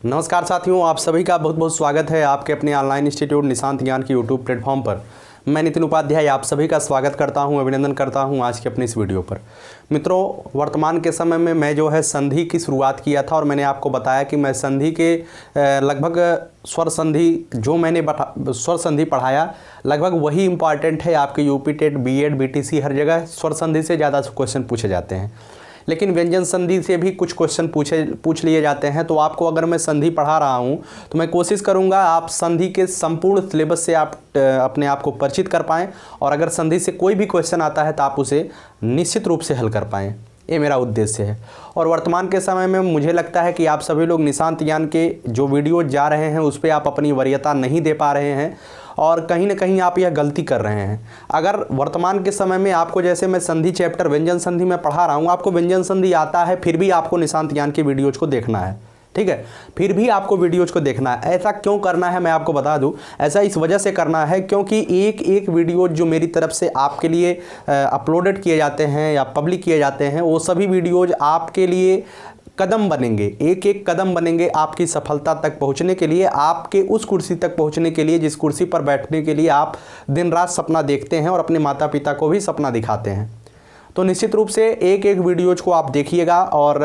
नमस्कार साथियों, आप सभी का बहुत बहुत स्वागत है आपके अपने ऑनलाइन इंस्टीट्यूट निशांत ज्ञान के यूट्यूब प्लेटफॉर्म पर। मैं नितिन उपाध्याय आप सभी का स्वागत करता हूं, अभिनंदन करता हूं आज के अपने इस वीडियो पर। मित्रों, वर्तमान के समय में मैं जो है संधि की शुरुआत किया था और मैंने आपको बताया कि मैं संधि के लगभग स्वर संधि जो मैंने स्वर संधि पढ़ाया लगभग वही इंपॉर्टेंट है। आपके यूपी टेट, बीएड, बीटीसी हर जगह स्वर संधि से ज़्यादा क्वेश्चन पूछे जाते हैं, लेकिन व्यंजन संधि से भी कुछ क्वेश्चन पूछ लिए जाते हैं। तो आपको अगर मैं संधि पढ़ा रहा हूं तो मैं कोशिश करूंगा आप संधि के संपूर्ण सिलेबस से आप अपने आप को परिचित कर पाएँ, और अगर संधि से कोई भी क्वेश्चन आता है तो आप उसे निश्चित रूप से हल कर पाएँ। ये मेरा उद्देश्य है। और वर्तमान के समय में मुझे लगता है कि आप सभी लोग निशांत ज्ञान के जो वीडियो जा रहे हैं उस पर आप अपनी वरीयता नहीं दे पा रहे हैं, और कहीं ना कहीं आप यह गलती कर रहे हैं। अगर वर्तमान के समय में आपको, जैसे मैं संधि चैप्टर व्यंजन संधि में पढ़ा रहा हूँ, आपको व्यंजन संधि आता है, फिर भी आपको निशांत ज्ञान के वीडियोज़ को देखना है, ठीक है, फिर भी आपको वीडियोज़ को देखना है। ऐसा क्यों करना है मैं आपको बता दूं। ऐसा इस वजह से करना है क्योंकि एक एक वीडियो जो मेरी तरफ से आपके लिए अपलोडेड किए जाते हैं या पब्लिक किए जाते हैं, वो सभी वीडियोज़ आपके लिए कदम बनेंगे, एक एक कदम बनेंगे आपकी सफलता तक पहुंचने के लिए, आपके उस कुर्सी तक पहुंचने के लिए जिस कुर्सी पर बैठने के लिए आप दिन रात सपना देखते हैं और अपने माता पिता को भी सपना दिखाते हैं। तो निश्चित रूप से एक एक वीडियोज़ को आप देखिएगा, और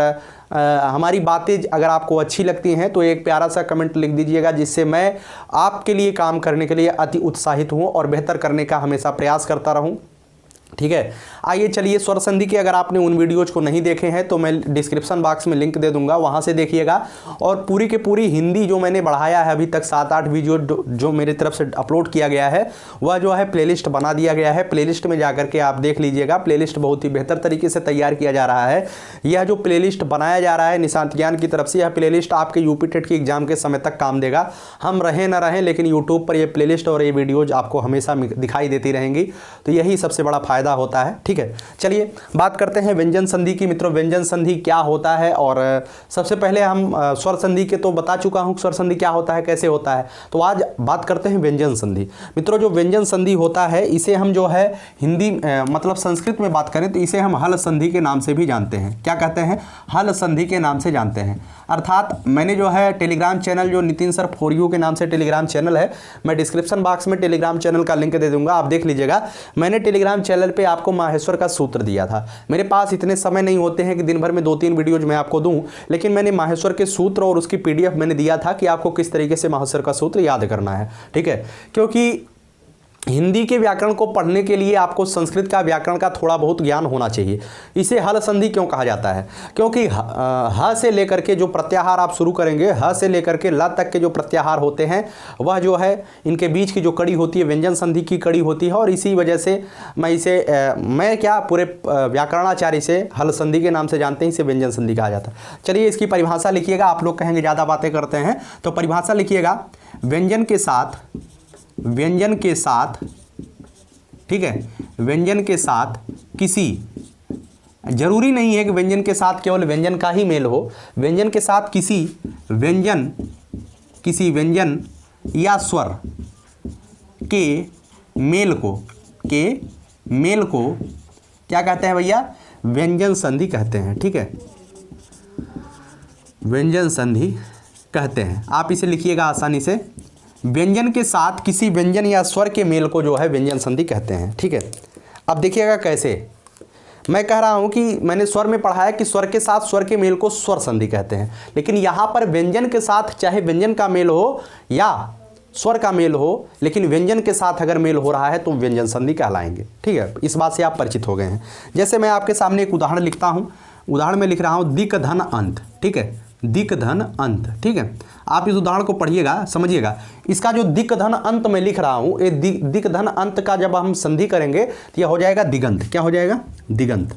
हमारी बातें अगर आपको अच्छी लगती हैं तो एक प्यारा सा कमेंट लिख दीजिएगा, जिससे मैं आपके लिए काम करने के लिए अति उत्साहित हूँ और बेहतर करने का हमेशा प्रयास करता रहूँ, ठीक है। आइए चलिए, स्वर संधि के अगर आपने उन वीडियोज़ को नहीं देखे हैं तो मैं डिस्क्रिप्शन बॉक्स में लिंक दे दूंगा, वहां से देखिएगा। और पूरी के पूरी हिंदी जो मैंने बढ़ाया है अभी तक 7-8 वीडियो जो मेरी तरफ से अपलोड किया गया है, वह जो है प्लेलिस्ट बना दिया गया है। प्लेलिस्ट में जाकर के आप देख लीजिएगा। प्लेलिस्ट बहुत ही बेहतर तरीके से तैयार किया जा रहा है। यह जो प्लेलिस्ट बनाया जा रहा है निशांत ज्ञान की तरफ से, यह प्लेलिस्ट आपके यूपी टेट की एग्जाम के समय तक काम देगा। हम रहें ना रहें, लेकिन यूट्यूब पर यह प्लेलिस्ट और ये वीडियोज़ आपको हमेशा दिखाई देती रहेंगी। तो यही सबसे बड़ा फायदा होता है, ठीक है। चलिए बात करते हैं व्यंजन संधि की। मित्रों, व्यंजन संधि क्या होता है, और सबसे पहले हम स्वर संधि के तो बता चुका हूं स्वर संधि क्या होता है, कैसे होता है। तो आज बात करते हैं व्यंजन संधि। मित्रों, जो व्यंजन संधि होता है इसे हम जो है हिंदी मतलब संस्कृत में बात करें तो इसे हम हल संधि के नाम से भी जानते हैं। क्या कहते हैं? हल संधि के नाम से जानते हैं। अर्थात मैंने जो है टेलीग्राम चैनल, जो नितिन सर फॉर यू के नाम से टेलीग्राम चैनल है, मैं डिस्क्रिप्शन बॉक्स में टेलीग्राम चैनल का लिंक दे दूंगा, आप देख लीजिएगा। मैंने टेलीग्राम चैनल पे आपको माहेश्वर का सूत्र दिया था। मेरे पास इतने समय नहीं होते हैं कि दिन भर में 2-3 वीडियोज मैं आपको दूं, लेकिन मैंने माहेश्वर के सूत्र और उसकी पीडीएफ मैंने दिया था कि आपको किस तरीके से माहेश्वर का सूत्र याद करना है, ठीक है। क्योंकि हिंदी के व्याकरण को पढ़ने के लिए आपको संस्कृत का व्याकरण का थोड़ा बहुत ज्ञान होना चाहिए। इसे हल संधि क्यों कहा जाता है? क्योंकि ह से लेकर के जो प्रत्याहार आप शुरू करेंगे, ह से लेकर के ल तक के जो प्रत्याहार होते हैं, वह जो है इनके बीच की जो कड़ी होती है व्यंजन संधि की कड़ी होती है। और इसी वजह से मैं इसे पूरे व्याकरणाचार्य से हल संधि के नाम से जानते हैं, इसे व्यंजन संधि कहा जाता है। चलिए इसकी परिभाषा लिखिएगा। आप लोग कहेंगे ज़्यादा बातें करते हैं, तो परिभाषा लिखिएगा। व्यंजन के साथ, ठीक है, व्यंजन के साथ किसी, जरूरी नहीं है कि व्यंजन के साथ केवल व्यंजन का ही मेल हो, व्यंजन के साथ किसी व्यंजन या स्वर के मेल को क्या कहते हैं भैया? व्यंजन संधि कहते हैं, ठीक है, व्यंजन संधि कहते हैं। आप इसे लिखिएगा आसानी से। व्यंजन के साथ किसी व्यंजन या स्वर के मेल को जो है व्यंजन संधि कहते हैं, ठीक है। अब देखिएगा कैसे। मैं कह रहा हूं कि मैंने स्वर में पढ़ा है कि स्वर के साथ स्वर के मेल को स्वर संधि कहते हैं, लेकिन यहां पर व्यंजन के साथ चाहे व्यंजन का मेल हो या स्वर का मेल हो, लेकिन व्यंजन के साथ अगर मेल हो रहा है तो व्यंजन संधि कहलाएंगे, ठीक है। इस बात से आप परिचित हो गए हैं। जैसे मैं आपके सामने एक उदाहरण लिखता हूं। उदाहरण में लिख रहा हूं दिक धन अंत, ठीक है, दिक धन अंत, ठीक है। आप इस उदाहरण को पढ़िएगा, समझिएगा। इसका जो दिक धन अंत में लिख रहा हूं, ये दिक धन अंत का जब हम संधि करेंगे तो यह हो जाएगा दिगंत। क्या हो जाएगा? दिगंत,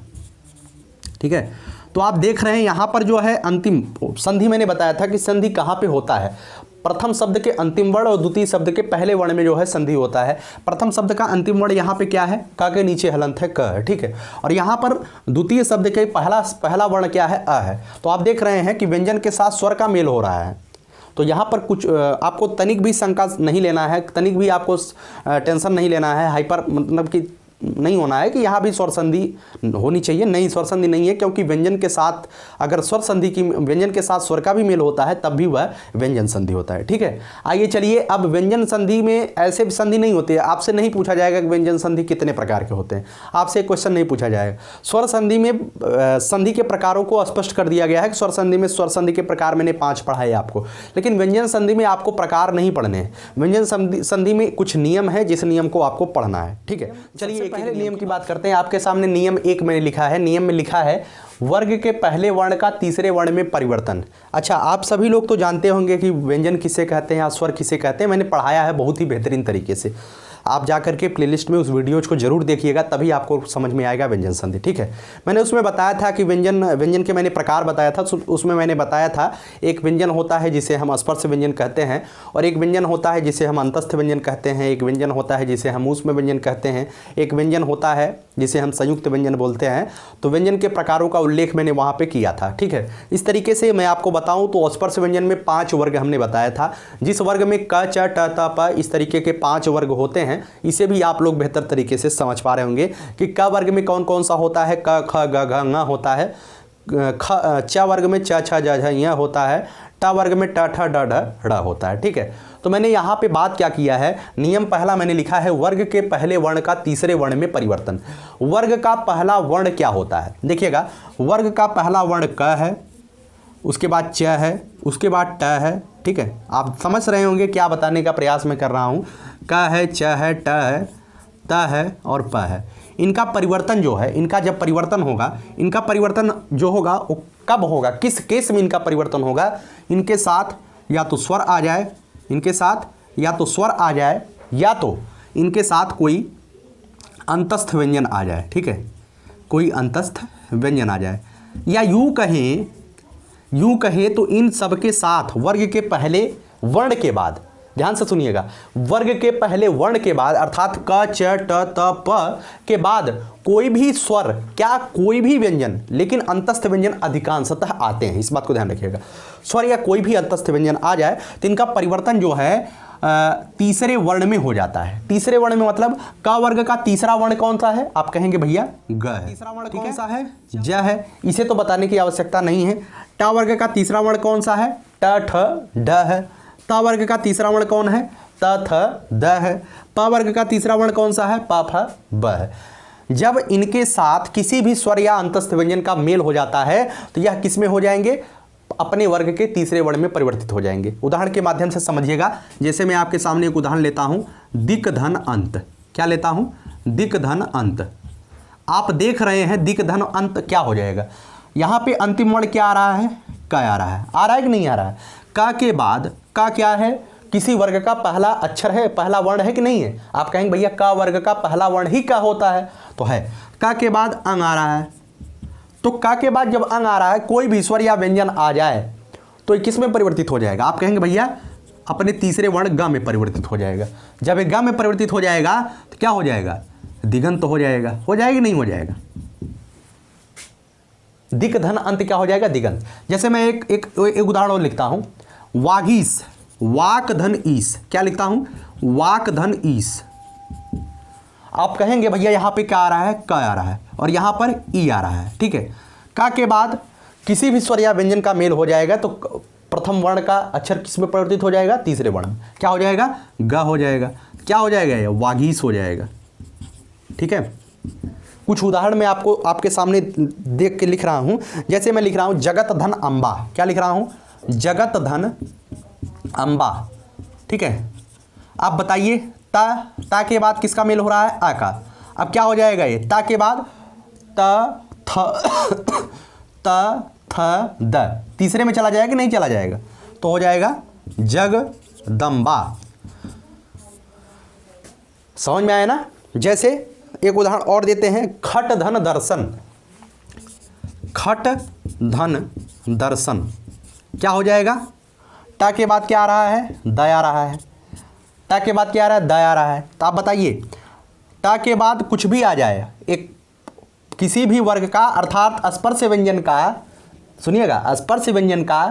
ठीक है। तो आप देख रहे हैं यहां पर जो है अंतिम संधि, मैंने बताया था कि संधि कहां पे होता है। प्रथम शब्द के अंतिम वर्ण और द्वितीय शब्द के पहले वर्ण में जो है संधि होता है। प्रथम शब्द का अंतिम वर्ण यहाँ पे क्या है? क के नीचे हलंत है, क है, ठीक है। और यहाँ पर द्वितीय शब्द के पहला वर्ण क्या है? अ है। तो आप देख रहे हैं कि व्यंजन के साथ स्वर का मेल हो रहा है। तो यहाँ पर कुछ आपको तनिक भी शंका नहीं लेना है, तनिक भी आपको टेंशन नहीं लेना है, हाइपर मतलब कि नहीं होना है कि यहाँ भी स्वर संधि होनी चाहिए, नहीं स्वर संधि नहीं है, क्योंकि व्यंजन के साथ अगर स्वर संधि की व्यंजन के साथ स्वर का भी मेल होता है तब भी वह व्यंजन संधि होता है। ठीक है, आइए चलिए, अब व्यंजन संधि में ऐसे भी संधि नहीं होती है, आपसे नहीं पूछा जाएगा कि व्यंजन संधि कितने प्रकार के होते हैं, आपसे क्वेश्चन नहीं पूछा जाएगा। स्वर संधि में संधि के प्रकारों को स्पष्ट कर दिया गया है कि स्वर संधि में स्वर संधि के प्रकार मैंने 5 पढ़ाए आपको, लेकिन व्यंजन संधि में आपको प्रकार नहीं पढ़ने हैं। व्यंजन संधि में कुछ नियम है जिस नियम को आपको पढ़ना है। ठीक है, चलिए पहले नियम की बात करते हैं। आपके सामने नियम 1 मैंने लिखा है। नियम में लिखा है वर्ग के पहले वर्ण का तीसरे वर्ण में परिवर्तन। अच्छा, आप सभी लोग तो जानते होंगे कि व्यंजन किसे कहते हैं या स्वर किसे कहते हैं, मैंने पढ़ाया है बहुत ही बेहतरीन तरीके से। आप जाकर के प्लेलिस्ट में उस वीडियोज को जरूर देखिएगा, तभी आपको समझ में आएगा व्यंजन संधि। ठीक है, मैंने उसमें बताया था कि व्यंजन के मैंने प्रकार बताया था। उसमें मैंने बताया था एक व्यंजन होता है जिसे हम स्पर्श व्यंजन कहते हैं, और एक व्यंजन होता है जिसे हम अंतस्थ व्यंजन कहते हैं, एक व्यंजन होता है जिसे हम ऊष्म व्यंजन कहते हैं, एक व्यंजन होता है जिसे हम संयुक्त व्यंजन बोलते हैं। तो व्यंजन के प्रकारों का उल्लेख मैंने वहाँ पे किया था। ठीक है, इस तरीके से मैं आपको बताऊँ तो स्पर्श व्यंजन में 5 वर्ग हमने बताया था, जिस वर्ग में क, च, ट, त, प इस तरीके के 5 वर्ग होते हैं। इसे भी आप लोग बेहतर तरीके से समझ पा रहे होंगे कि क वर्ग में कौन कौन सा होता है, क, ख, ग, घ, ङ होता है, च वर्ग में च, छ, ज, झ, ञ होता है, ट वर्ग में ट, ठ, ड, ढ, ढ़ होता है। ठीक है, तो मैंने यहाँ पे बात क्या किया है, नियम पहला मैंने लिखा है वर्ग के पहले वर्ण का तीसरे वर्ण में परिवर्तन। वर्ग का पहला वर्ण क्या होता है, देखिएगा, वर्ग का पहला वर्ण क है, उसके बाद च है, उसके बाद ट है। ठीक है, आप समझ रहे होंगे क्या बताने का प्रयास मैं कर रहा हूँ। क है, च है, ट है, त है और प है। इनका परिवर्तन जो है, इनका जब परिवर्तन होगा, इनका परिवर्तन जो होगा वो कब होगा, किस केस में इनका परिवर्तन होगा, इनके साथ या तो स्वर आ जाए, इनके साथ या तो स्वर आ जाए, या तो इनके साथ कोई अंतस्थ व्यंजन आ जाए। ठीक है, कोई अंतस्थ व्यंजन आ जाए, या यूं कहें तो इन सब के साथ वर्ग के पहले वर्ण के बाद, ध्यान से सुनिएगा, वर्ग के पहले वर्ण के बाद अर्थात क, च, ट, त, प के बाद कोई भी स्वर, क्या कोई भी व्यंजन, लेकिन अंतस्थ व्यंजन अधिकांशतः आते हैं, इस बात को ध्यान रखिएगा। स्वर या कोई भी अंतस्थ व्यंजन आ जाए तो इनका परिवर्तन जो है तीसरे वर्ण में हो जाता है। तीसरे वर्ण में मतलब क वर्ग का तीसरा वर्ण कौन सा है, आप कहेंगे भैया ग है। तीसरा वर्ण कौन सा है, ज है, इसे तो बताने की आवश्यकता नहीं है। ट वर्ग का तीसरा वर्ण कौन सा है, ट, ठ, ड है। त वर्ग का तीसरा वर्ण कौन है, त, थ, द है। प वर्ग का तीसरा वर्ण कौन सा है, प, फ, ब है। जब इनके साथ किसी भी स्वर या अंतस्थ व्यंजन का मेल हो जाता है तो यह किस में हो जाएंगे, अपने वर्ग के तीसरे वर्ण में परिवर्तित हो जाएंगे। उदाहरण के माध्यम से समझिएगा, जैसे मैं आपके सामने एक उदाहरण लेता हूं, दिक धन अंत। क्या लेता हूं, दिक धन अंत। आप देख रहे हैं दिक धन अंत क्या हो जाएगा, यहां पे अंतिम वर्ण क्या आ रहा है, क आ रहा है कि नहीं आ रहा है। क के बाद क क्या है, किसी वर्ग का पहला अक्षर है, पहला वर्ण है कि नहीं है। आप कहेंगे भैया क वर्ग का पहला वर्ण ही क होता है, तो है। क के बाद अंग आ रहा है, तो क के बाद जब अंग आ रहा है, कोई भी स्वर या व्यंजन आ जाए तो ये किस में परिवर्तित हो जाएगा, आप कहेंगे भैया अपने तीसरे वर्ण ग में परिवर्तित हो जाएगा। जब ये ग में परिवर्तित हो जाएगा तो क्या हो जाएगा, दिगंत हो जाएगा। हो जाएगा नहीं हो जाएगा, दिक धन अंत क्या हो जाएगा, दिगंत। जैसे मैं एक उदाहरण और लिखता हूं, वागीस, वाक धन ईस। क्या लिखता हूं, वाक धन ईस। आप कहेंगे भैया यहां पे क्या आ रहा है, क आ रहा है और यहां पर ई आ रहा है। ठीक है, क के बाद किसी भी स्वर या व्यंजन का मेल हो जाएगा तो प्रथम वर्ण का अक्षर किस में परिवर्तित हो जाएगा, तीसरे वर्ण में। क्या हो जाएगा, ग हो जाएगा। क्या हो जाएगा, ये वागीस हो जाएगा। ठीक है, कुछ उदाहरण मैं आपको आपके सामने देख के लिख रहा हूं। जैसे मैं लिख रहा हूं जगत धन अंबा। क्या लिख रहा हूं, जगत धन अंबा। ठीक है, आप बताइए ता के बाद किसका मेल हो रहा है, आ का। अब क्या हो जाएगा, ये ता के बाद त थ द तीसरे में चला जाएगा कि नहीं चला जाएगा, तो हो जाएगा जगदम्बा। समझ में आया ना। जैसे एक उदाहरण और देते हैं, खट धन दर्शन। खट धन दर्शन क्या हो जाएगा, टा के बाद क्या आ रहा है, द आ रहा है। टा के बाद क्या आ रहा है, द आ रहा है। तो आप बताइए, टा के बाद कुछ भी आ जाए, एक किसी भी वर्ग का अर्थात स्पर्श व्यंजन का, सुनिएगा, स्पर्श व्यंजन का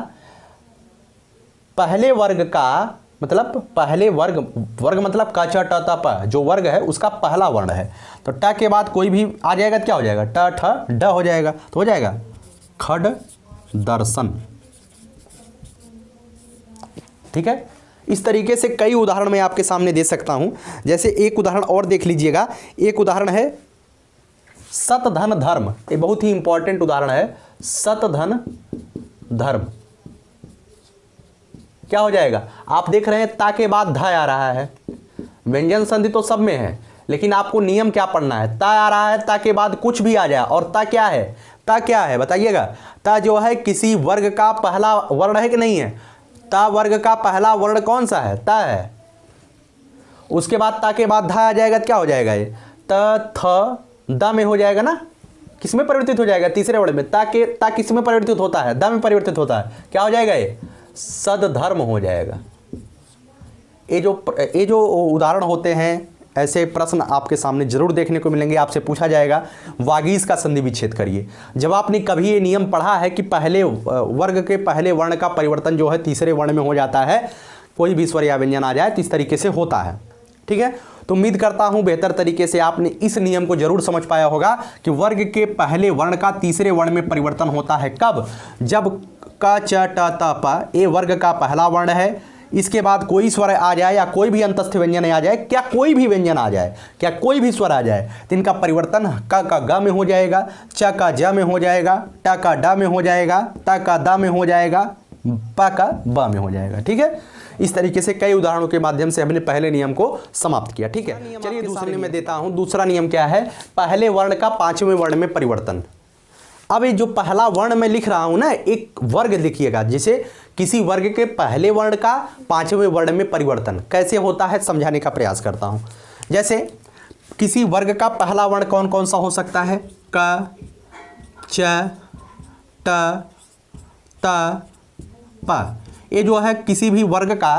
पहले वर्ग का मतलब पहले वर्ग, वर्ग मतलब क च ट त प, जो वर्ग है उसका पहला वर्ण है। तो ट के बाद कोई भी आ जाएगा तो क्या हो जाएगा, ट ठ ड हो जाएगा, तो हो जाएगा खड दर्शन। ठीक है, इस तरीके से कई उदाहरण मैं आपके सामने दे सकता हूं। जैसे एक उदाहरण और देख लीजिएगा, एक उदाहरण है सत धन धर्म, ये बहुत ही इंपॉर्टेंट उदाहरण है। सत धन धर्म क्या हो जाएगा, आप देख रहे हैं ता के बाद ध आ रहा है, व्यंजन संधि तो सब में है, लेकिन आपको नियम क्या पढ़ना है, ता आ रहा है, ता के बाद कुछ भी आ जाए, और ता क्या है, ता क्या है बताइएगा, ता जो है किसी वर्ग का पहला वर्ण है कि नहीं है, ता वर्ग का पहला वर्ण कौन सा है, ता है। उसके बाद ता के बाद धा आ जाएगा तो क्या हो जाएगा, ये त थ द में हो जाएगा ना, किस में परिवर्तित हो जाएगा, तीसरे वर्ण में। ता किस में परिवर्तित होता है, द में परिवर्तित होता है, क्या हो जाएगा, ये सदधर्म हो जाएगा। ये जो उदाहरण होते हैं, ऐसे प्रश्न आपके सामने जरूर देखने को मिलेंगे। आपसे पूछा जाएगा वागीश का संधि विच्छेद करिए। जब आपने कभी ये नियम पढ़ा है कि पहले वर्ग के पहले वर्ण का परिवर्तन जो है तीसरे वर्ण में हो जाता है, कोई भी स्वर या व्यंजन आ जाए तो इस तरीके से होता है। ठीक है, तो उम्मीद करता हूं बेहतर तरीके से आपने इस नियम को जरूर समझ पाया होगा कि वर्ग के पहले वर्ण का तीसरे वर्ण में परिवर्तन होता है कब, जब क च ट त प ये वर्ग का पहला वर्ण है, इसके बाद कोई स्वर आ जाए या कोई भी अंतस्थ व्यंजन आ जाए, क्या कोई भी व्यंजन आ जाए, क्या कोई भी स्वर आ जाए, तो इनका परिवर्तन क का ग में हो जाएगा, च का ज में हो जाएगा, ट का ड में हो जाएगा, त का द में हो जाएगा, प का ब में हो जाएगा। ठीक है, इस तरीके से कई उदाहरणों के माध्यम से हमने पहले नियम को समाप्त किया। ठीक है, चलिए दूसरे में देता हूं। दूसरा नियम क्या है, पहले वर्ण का पांचवें वर्ण में परिवर्तन। अब ये जो पहला वर्ण मैं लिख रहा हूं ना, एक वर्ग लिखिएगा, जैसे किसी वर्ग के पहले वर्ण का पांचवें वर्ण में परिवर्तन कैसे होता है समझाने का प्रयास करता हूं। जैसे किसी वर्ग का पहला वर्ण कौन कौन सा हो सकता है, क च ट त प, ये जो है किसी भी वर्ग का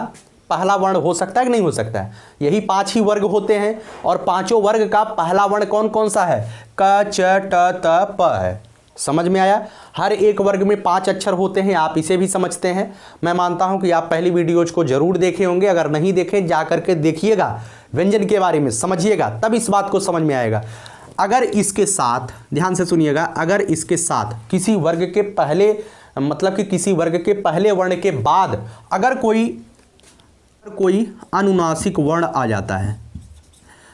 पहला वर्ण हो सकता है कि नहीं हो सकता है। यही 5 ही वर्ग होते हैं, और पांचों वर्ग का पहला वर्ण कौन कौन सा है, क च ट त प है। समझ में आया, हर एक वर्ग में 5 अक्षर होते हैं, आप इसे भी समझते हैं। मैं मानता हूं कि आप पहली वीडियोज को जरूर देखे होंगे, अगर नहीं देखे जा करके देखिएगा, व्यंजन के बारे में समझिएगा, तब इस बात को समझ में आएगा। अगर इसके साथ, ध्यान से सुनिएगा, अगर इसके साथ किसी वर्ग के पहले, मतलब कि किसी वर्ग के पहले वर्ण के बाद अगर कोई अनुनासिक वर्ण आ जाता है।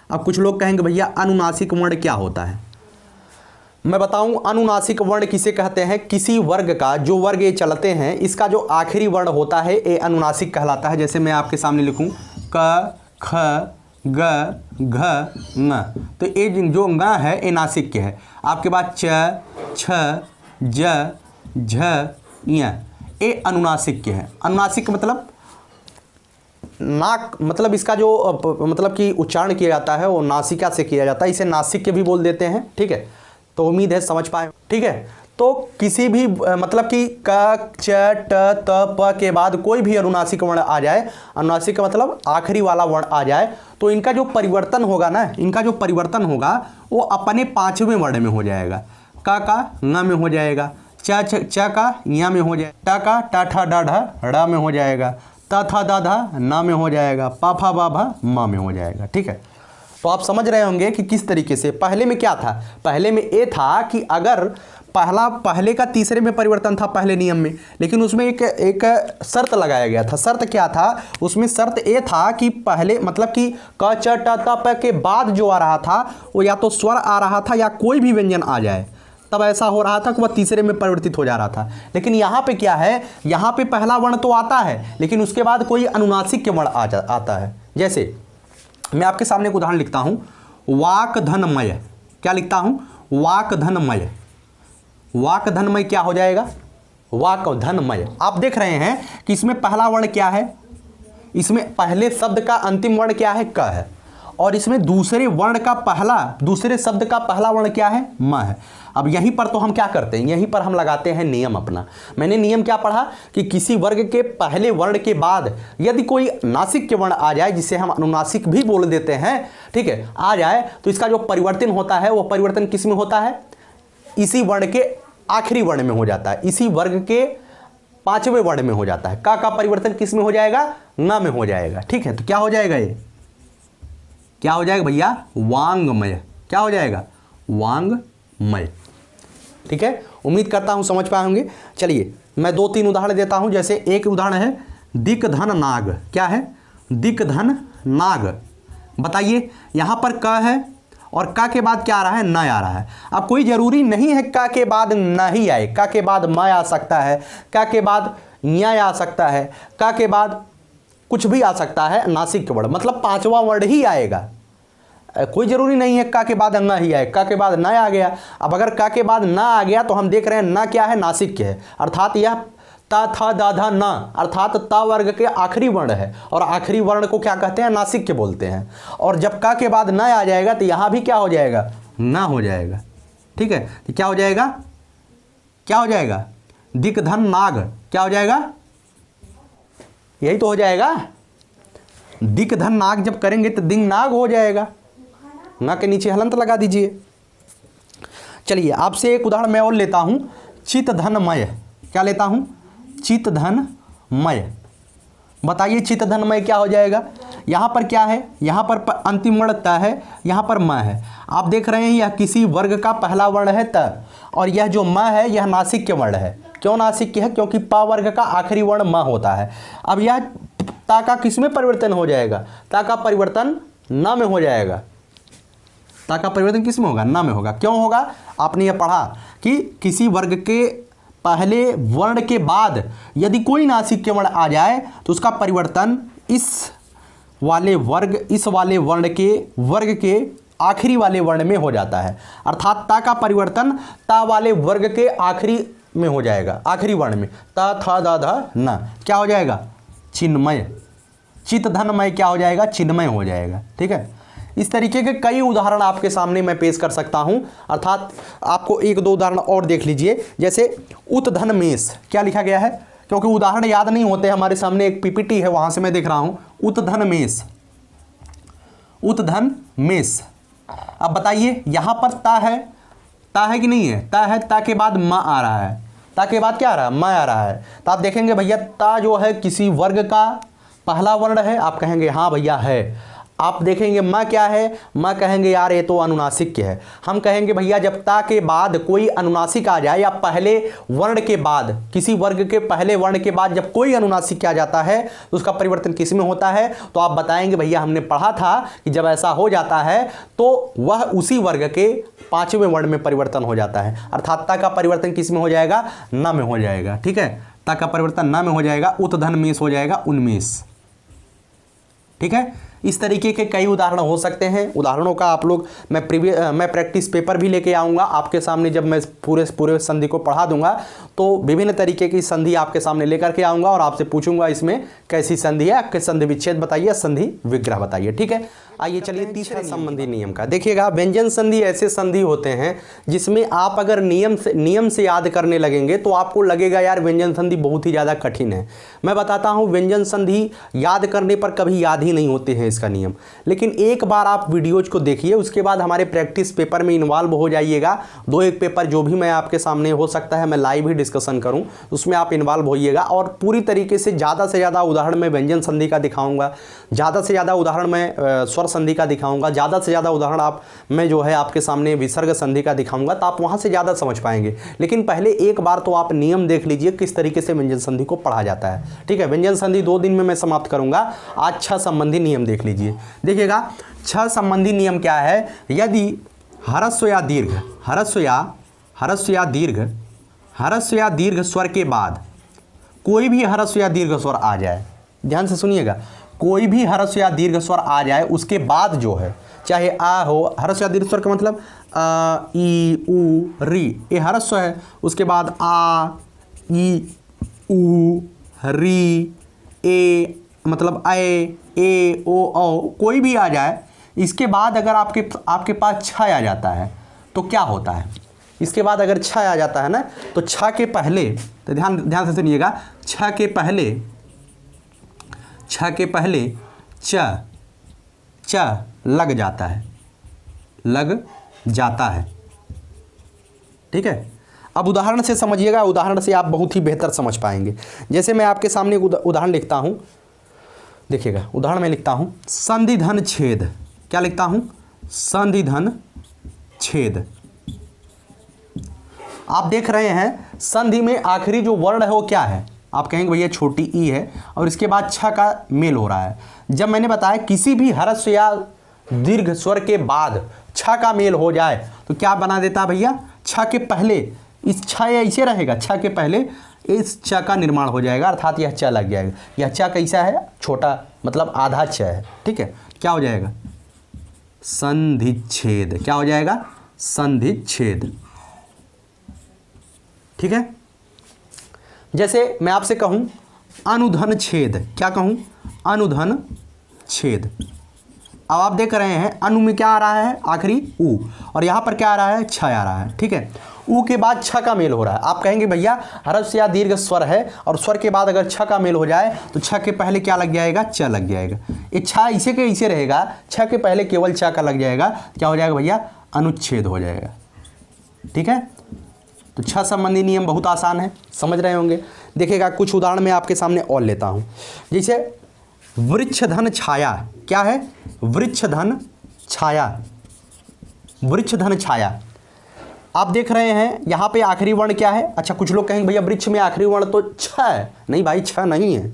अब कुछ लोग कहेंगे भैया अनुनासिक वर्ण क्या होता है, मैं बताऊं। अनुनासिक वर्ण किसे कहते हैं, किसी वर्ग का, जो वर्ग ये चलते हैं, इसका जो आखिरी वर्ण होता है ये अनुनासिक कहलाता है। जैसे मैं आपके सामने लिखूं क ख ग घ न, तो ये जो ङ है ये नासिक के है। आपके पास च छ ज झ य, ये अनुनासिक के हैं। अनुनासिक मतलब नाक, मतलब इसका जो मतलब कि उच्चारण किया जाता है वो नासिका से किया जाता है, इसे नासिक के भी बोल देते हैं। ठीक है, तो उम्मीद है समझ पाए। ठीक है, तो किसी भी मतलब कि क च ट त प के बाद कोई भी अनुनासिक वर्ण आ जाए, अनुनासिक का मतलब आखिरी वाला वर्ण आ जाए, तो इनका जो परिवर्तन होगा ना, इनका जो परिवर्तन होगा वो अपने पांचवें वर्ण में हो जाएगा। क का ङ में हो जाएगा, च का य में हो जाएगा, ट का ट ठ ड ढ ड़ में हो जाएगा, त थ द ध न में हो जाएगा, प फ ब भ म में हो जाएगा। ठीक है, तो आप समझ रहे होंगे कि किस तरीके से। पहले में क्या था, पहले में ये था कि अगर पहले का तीसरे में परिवर्तन था पहले नियम में, लेकिन उसमें एक शर्त लगाया गया था। शर्त क्या था उसमें, शर्त ये था कि पहले मतलब कि क च ट त प के बाद जो आ रहा था वो या तो स्वर आ रहा था या कोई भी व्यंजन आ जाए, तब ऐसा हो रहा था कि वह तीसरे में परिवर्तित हो जा रहा था। लेकिन यहाँ पे क्या है, यहाँ पे पहला वर्ण तो आता है लेकिन उसके बाद कोई अनुनासिक के वर्ण आता है। जैसे मैं आपके सामने एक उदाहरण लिखता हूं, वाक धनमय। क्या लिखता हूं, वाक धनमय। वाक धनमय क्या हो जाएगा, वाक धनमय। आप देख रहे हैं कि इसमें पहला वर्ण क्या है, इसमें पहले शब्द का अंतिम वर्ण क्या है, क है, और इसमें दूसरे शब्द का पहला वर्ण क्या है, म है। अब यहीं पर तो हम क्या करते हैं, यहीं पर हम लगाते हैं नियम अपना। मैंने नियम क्या पढ़ा कि किसी वर्ग के पहले वर्ण के बाद यदि कोई नासिक के वर्ण आ जाए, जिसे हम अनुनासिक भी बोल देते हैं, ठीक है, आ जाए, तो इसका जो परिवर्तन होता है वो परिवर्तन किस में होता है, इसी वर्ण के आखिरी वर्ण में हो जाता है। इसी वर्ग के 5वें वर्ण में हो जाता है। का परिवर्तन किस में हो जाएगा? न में हो जाएगा। ठीक है, तो क्या हो जाएगा? ये क्या हो जाएगा भैया? वांग्मय। क्या हो जाएगा? वांग्मय। ठीक है, उम्मीद करता हूं समझ पाए होंगे। चलिए मैं 2-3 उदाहरण देता हूं। जैसे एक उदाहरण है दिक धन नाग। क्या है? दिक धन नाग। बताइए, यहां पर क है और का के बाद क्या आ रहा है? न आ रहा है। अब कोई जरूरी नहीं है का के बाद न ही आए, का के बाद म आ सकता है, का के बाद न्याय आ सकता है, का के बाद कुछ भी आ सकता है नासिक वर्ण, मतलब 5वां वर्ण ही आएगा। कोई जरूरी नहीं है का के बाद न ही आए, का के बाद न आ गया। अब अगर का के बाद न आ गया तो हम देख रहे हैं न क्या है? नासिक है, अर्थात यह ता था दाधा न, अर्थात ता वर्ग के आखिरी वर्ण है और आखिरी वर्ण को क्या कहते हैं? नासिक के बोलते हैं। और जब का के बाद न आ जाएगा तो यहां भी क्या हो जाएगा? न हो जाएगा। ठीक है, तो क्या हो जाएगा? क्या हो जाएगा? दिक धन नाग। क्या हो जाएगा? यही तो हो जाएगा। दिक धन नाग जब करेंगे तो दिंग नाग हो जाएगा। ना के नीचे हलंत लगा दीजिए। चलिए आपसे एक उदाहरण मैं और लेता हूं, चित धनमय। क्या लेता हूं? चित धनमय। बताइए चित धनमय क्या हो जाएगा? यहां पर क्या है? यहां पर अंतिम वर्ण त है, यहां पर म है। आप देख रहे हैं यह किसी वर्ग का पहला वर्ण है त, और यह जो म है यह नासिक के वर्ण है। क्यों नासिक के है? क्योंकि पा वर्ग का आखिरी वर्ण म होता है। अब यह ता का किस में परिवर्तन हो जाएगा? ता का परिवर्तन न में हो जाएगा। ता का परिवर्तन किस में होगा? न में होगा। क्यों होगा? आपने यह पढ़ा कि किसी वर्ग के पहले वर्ण के बाद यदि कोई नासिक के वर्ण आ जाए तो उसका परिवर्तन इस वाले वर्ण के आखिरी वाले वर्ण में हो जाता है। अर्थात ता का परिवर्तन ता वाले वर्ग के आखिरी में हो जाएगा, आखिरी वर्ण में। ता था दा धा न क्या हो जाएगा? चिन्मय। चित धनमय क्या हो जाएगा? चिन्मय हो जाएगा। ठीक है, इस तरीके के कई उदाहरण आपके सामने मैं पेश कर सकता हूं। अर्थात आपको 1-2 उदाहरण और देख लीजिए। जैसे उत्धन मेष। क्या लिखा गया है? क्योंकि उदाहरण याद नहीं होते, हमारे सामने एक पीपीटी है वहां से मैं देख रहा हूं। उत्धन मेष, उत्धन मेष। अब बताइए यहां पर ता है कि नहीं है? ता है, ता के बाद म आ रहा है, ता के बाद क्या आ रहा है? म आ रहा है। तो आप देखेंगे भैया ता जो है किसी वर्ग का पहला वर्ण है। आप कहेंगे हाँ भैया है। आप देखेंगे म क्या है? म कहेंगे यार ये तो अनुनासिक के है। हम कहेंगे भैया जब ता के बाद कोई अनुनासिक आ जाए या पहले वर्ण के बाद, किसी वर्ग के पहले वर्ण के बाद जब कोई अनुनासिक आ जाता है तो उसका परिवर्तन किस में होता है? तो आप बताएंगे भैया हमने पढ़ा था कि जब ऐसा हो जाता है तो वह उसी वर्ग के 5वें वर्ण में परिवर्तन हो जाता है। अर्थात ता का परिवर्तन किस में हो जाएगा? न में हो जाएगा। ठीक है, ता का परिवर्तन न में हो जाएगा, उत्धन मेष हो जाएगा उन्मेष। ठीक है, इस तरीके के कई उदाहरण हो सकते हैं। उदाहरणों का आप लोग मैं प्रैक्टिस पेपर भी लेके आऊँगा आपके सामने। जब मैं पूरे संधि को पढ़ा दूंगा तो विभिन्न तरीके की संधि आपके सामने लेकर के आऊँगा और आपसे पूछूंगा इसमें कैसी संधि है, आपके संधि विच्छेद बताइए, संधि विग्रह बताइए। ठीक है, आइए चलिए तीसरे संबंधी नियम का देखिएगा। व्यंजन संधि ऐसे संधि होते हैं जिसमें आप अगर नियम से याद करने लगेंगे तो आपको लगेगा यार व्यंजन संधि बहुत ही ज़्यादा कठिन है। मैं बताता हूँ, व्यंजन संधि याद करने पर कभी याद ही नहीं होते हैं इसका नियम। लेकिन एक बार आप वीडियोज को देखिए, उसके बाद हमारे प्रैक्टिस पेपर में इन्वॉल्व हो जाइएगा। 2-1 पेपर जो भी मैं आपके सामने हो सकता है मैं लाइव ही डिस्कशन करूं, उसमें आप इन्वॉल्व होइएगा और पूरी तरीके से ज़्यादा से ज़्यादा उदाहरण मैं व्यंजन संधि का दिखाऊंगा, ज़्यादा से ज़्यादा उदाहरण मैं स्वर संधि का दिखाऊंगा, ज़्यादा से ज़्यादा उदाहरण मैं जो है आपके सामने विसर्ग संधि का दिखाऊंगा, तो आप वहाँ से ज़्यादा समझ पाएंगे। लेकिन पहले एक बार तो आप नियम देख लीजिए किस तरीके से व्यंजन संधि को पढ़ा जाता है। ठीक है, व्यंजन संधि 2 दिन में मैं समाप्त करूँगा। आज 6 संबंधी नियम देख लीजिए। देखिएगा 6 संबंधी नियम क्या है। यदि ह्रस्व या दीर्घ, ह्रस्व या दीर्घ स्वर के बाद कोई भी ह्रस्व या दीर्घ स्वर आ जाए, ध्यान से सुनिएगा, कोई भी ह्रस्व या दीर्घ स्वर आ जाए उसके बाद जो है, चाहे आ हो, ह्रस्व या दीर्घ स्वर का मतलब आ, ई, उ, री, ये ह्रस्व है। उसके बाद आ, ई, उ, री, ए मतलब ए, ओ, कोई भी आ जाए, इसके बाद अगर आपके पास छ आ जाता है तो क्या होता है? इसके बाद अगर छ आ जाता है ना, तो छ के पहले, तो ध्यान से सुनिएगा, छ के पहले च लग जाता है। ठीक है, अब उदाहरण से समझिएगा, उदाहरण से आप बहुत ही बेहतर समझ पाएंगे। जैसे मैं आपके सामने उदाहरण लिखता हूँ, देखिएगा उदाहरण में लिखता हूँ संधिधन छेद। क्या लिखता हूँ? संधिधन छेद। आप देख रहे हैं संधि में आखिरी जो वर्ण है वो क्या है? आप कहेंगे भैया छोटी ई है और इसके बाद छ का मेल हो रहा है। जब मैंने बताया किसी भी ह्रस्व या दीर्घ स्वर के बाद छ का मेल हो जाए तो क्या बना देता भैया? छ के पहले इस छ ऐसे रहेगा, छ के पहले इस च का निर्माण हो जाएगा, अर्थात यह च लग जाएगा। यह च कैसा है? छोटा, मतलब आधा च है। ठीक है, क्या हो जाएगा? संधिच्छेद। क्या हो जाएगा? संधिच्छेद। ठीक है। जैसे मैं आपसे कहूं अनुधन छेद। क्या कहूं? अनुधन छेद। अब आप देख रहे हैं अनु में क्या आ रहा है? आखिरी ऊ, और यहां पर क्या आ रहा है? छ आ रहा है। ठीक है, ऊ के बाद छ का मेल हो रहा है। आप कहेंगे भैया ह्रस्व या दीर्घ स्वर है और स्वर के बाद अगर छ का मेल हो जाए तो छ के पहले क्या लग जाएगा? च लग जाएगा। ये छ ऐसे के ऐसे रहेगा, छ के पहले केवल च का लग जाएगा। क्या हो जाएगा भैया? अनुच्छेद हो जाएगा। ठीक है, तो छ संबंधी नियम बहुत आसान है, समझ रहे होंगे। देखिएगा कुछ उदाहरण मैं आपके सामने और लेता हूं। जैसे वृक्षधन छाया। क्या है? वृक्षधन छाया। वृक्षधन छाया। आप देख रहे हैं यहाँ पे आखिरी वर्ण क्या है? अच्छा, कुछ लोग कहेंगे भैया वृक्ष में आखिरी वर्ण तो छ है। नहीं भाई, छ नहीं है,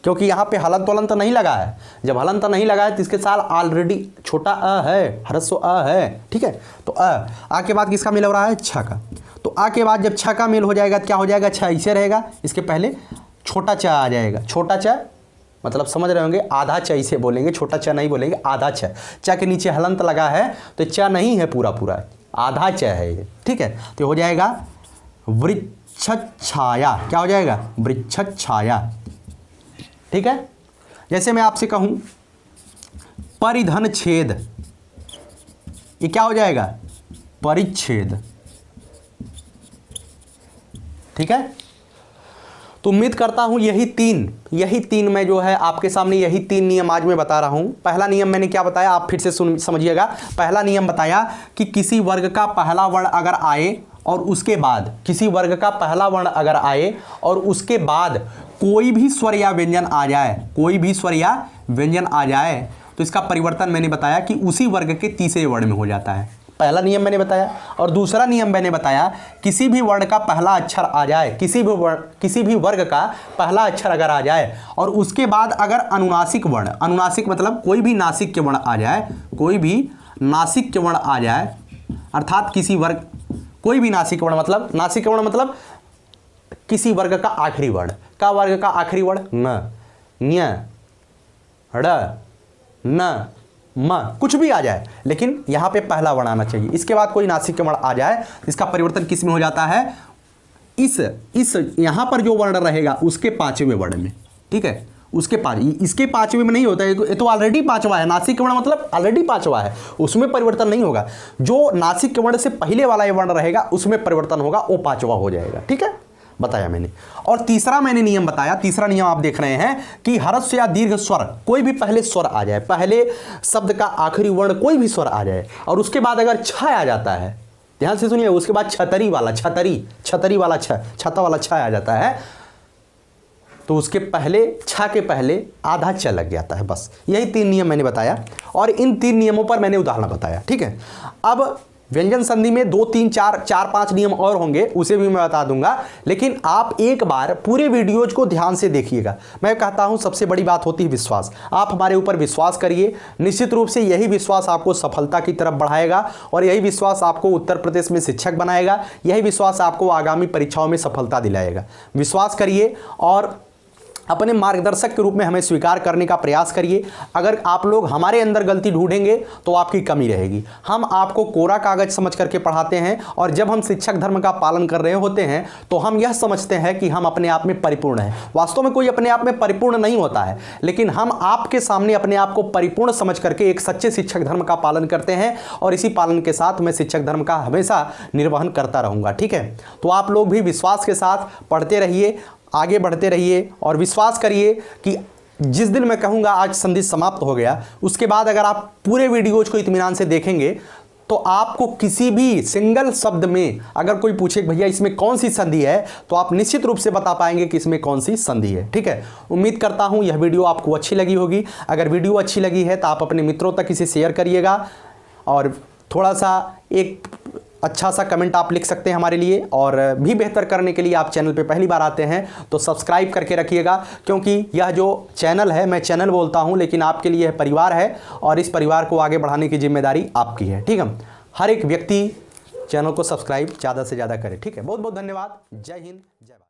क्योंकि यहाँ पे हलंत वलंत नहीं लगा है। जब हलंत नहीं लगा है तो इसके साथ ऑलरेडी छोटा अ है, ह्रस्व अ है। ठीक है, तो आ के बाद किसका मेल हो रहा है? छ का। तो आ के बाद जब छ का मेल हो जाएगा तो क्या हो जाएगा? छ ऐसे रहेगा, इसके पहले छोटा च आ जाएगा। छोटा च मतलब समझ रहे होंगे, आधा च इसे बोलेंगे, छोटा च नहीं बोलेंगे, आधा च। च के नीचे हलंत लगा है तो च नहीं है पूरा पूरा, आधा च है ये। ठीक है, तो हो जाएगा वृक्ष छाया। क्या हो जाएगा? वृक्ष छाया। ठीक है, जैसे मैं आपसे कहूं परिधन छेद। ये क्या हो जाएगा? परिच्छेद। ठीक है, तो उम्मीद करता हूं यही तीन मैं जो है आपके सामने यही 3 नियम आज मैं बता रहा हूं। पहला नियम मैंने क्या बताया? आप फिर से समझिएगा। पहला नियम बताया कि किसी वर्ग का पहला वर्ण अगर आए और उसके बाद किसी वर्ग का पहला वर्ण अगर आए और उसके बाद कोई भी स्वर या व्यंजन आ जाए, कोई भी स्वर या व्यंजन आ जाए तो इसका परिवर्तन मैंने बताया कि उसी वर्ग के तीसरे वर्ण में हो जाता है। पहला नियम मैंने बताया। और दूसरा नियम मैंने बताया किसी भी वर्ण का पहला अक्षर आ जाए, किसी भी वर्ग का पहला अक्षर अगर आ जाए और उसके बाद अगर अनुनासिक वर्ण, अनुनासिक मतलब कोई भी नासिक के वर्ण आ जाए, कोई भी नासिक के वर्ण आ जाए, अर्थात किसी वर्ग कोई भी नासिक वर्ण, मतलब नासिक वर्ण मतलब किसी वर्ग का आखिरी वर्ण। का वर्ग का आखिरी वर्ण? न, न्य, ड़, न, म, कुछ भी आ जाए लेकिन यहां पे पहला वर्ण आना चाहिए। इसके बाद कोई नासिक के वर्ण आ जाए, इसका परिवर्तन किस में हो जाता है? इस यहां पर जो वर्ण रहेगा उसके 5वें वर्ण में। ठीक है, उसके इसके 5वें में नहीं होता है, ये तो ऑलरेडी 5वां है। नासिक के वर्ण मतलब ऑलरेडी 5वां है, उसमें परिवर्तन नहीं होगा। जो नासिक के वर्ण से पहले वाला ये वर्ण रहेगा उसमें परिवर्तन होगा, वो 5वां हो जाएगा। ठीक है, बताया मैंने। और तीसरा मैंने नियम बताया, तीसरा नियम आप देख रहे हैं कि ह्रस्व या दीर्घ स्वर कोई भी पहले स्वर आ जाए, पहले शब्द का आखिरी वर्ण कोई भी स्वर आ जाए और उसके बाद अगर छ आ जाता है, ध्यान से सुनिए, उसके बाद छतरी वाला छता वाला छ आ जाता है तो उसके पहले छ के पहले आधा च लग जाता है। बस यही 3 नियम मैंने बताया और इन 3 नियमों पर मैंने उदाहरण बताया। ठीक है, अब व्यंजन संधि में 2, 3, 4, 5 नियम और होंगे, उसे भी मैं बता दूंगा, लेकिन आप एक बार पूरे वीडियोज को ध्यान से देखिएगा। मैं कहता हूं सबसे बड़ी बात होती है विश्वास। आप हमारे ऊपर विश्वास करिए, निश्चित रूप से यही विश्वास आपको सफलता की तरफ बढ़ाएगा और यही विश्वास आपको उत्तर प्रदेश में शिक्षक बनाएगा, यही विश्वास आपको आगामी परीक्षाओं में सफलता दिलाएगा। विश्वास करिए और अपने मार्गदर्शक के रूप में हमें स्वीकार करने का प्रयास करिए। अगर आप लोग हमारे अंदर गलती ढूंढेंगे तो आपकी कमी रहेगी। हम आपको कोरा कागज समझ करके पढ़ाते हैं और जब हम शिक्षक धर्म का पालन कर रहे होते हैं तो हम यह समझते हैं कि हम अपने आप में परिपूर्ण हैं। वास्तव में कोई अपने आप में परिपूर्ण नहीं होता है, लेकिन हम आपके सामने अपने आप को परिपूर्ण समझ करके एक सच्चे शिक्षक धर्म का पालन करते हैं और इसी पालन के साथ मैं शिक्षक धर्म का हमेशा निर्वहन करता रहूँगा। ठीक है, तो आप लोग भी विश्वास के साथ पढ़ते रहिए, आगे बढ़ते रहिए और विश्वास करिए कि जिस दिन मैं कहूँगा आज संधि समाप्त हो गया, उसके बाद अगर आप पूरे वीडियोज को इत्मीनान से देखेंगे तो आपको किसी भी सिंगल शब्द में अगर कोई पूछे भैया इसमें कौन सी संधि है, तो आप निश्चित रूप से बता पाएंगे कि इसमें कौन सी संधि है। ठीक है, उम्मीद करता हूं यह वीडियो आपको अच्छी लगी होगी। अगर वीडियो अच्छी लगी है तो आप अपने मित्रों तक इसे शेयर करिएगा और थोड़ा सा एक अच्छा सा कमेंट आप लिख सकते हैं हमारे लिए। और भी बेहतर करने के लिए आप चैनल पे पहली बार आते हैं तो सब्सक्राइब करके रखिएगा, क्योंकि यह जो चैनल है, मैं चैनल बोलता हूं लेकिन आपके लिए यह परिवार है और इस परिवार को आगे बढ़ाने की जिम्मेदारी आपकी है। ठीक है, हर एक व्यक्ति चैनल को सब्सक्राइब ज़्यादा से ज़्यादा करे। ठीक है, बहुत बहुत धन्यवाद। जय हिंद, जय भारत।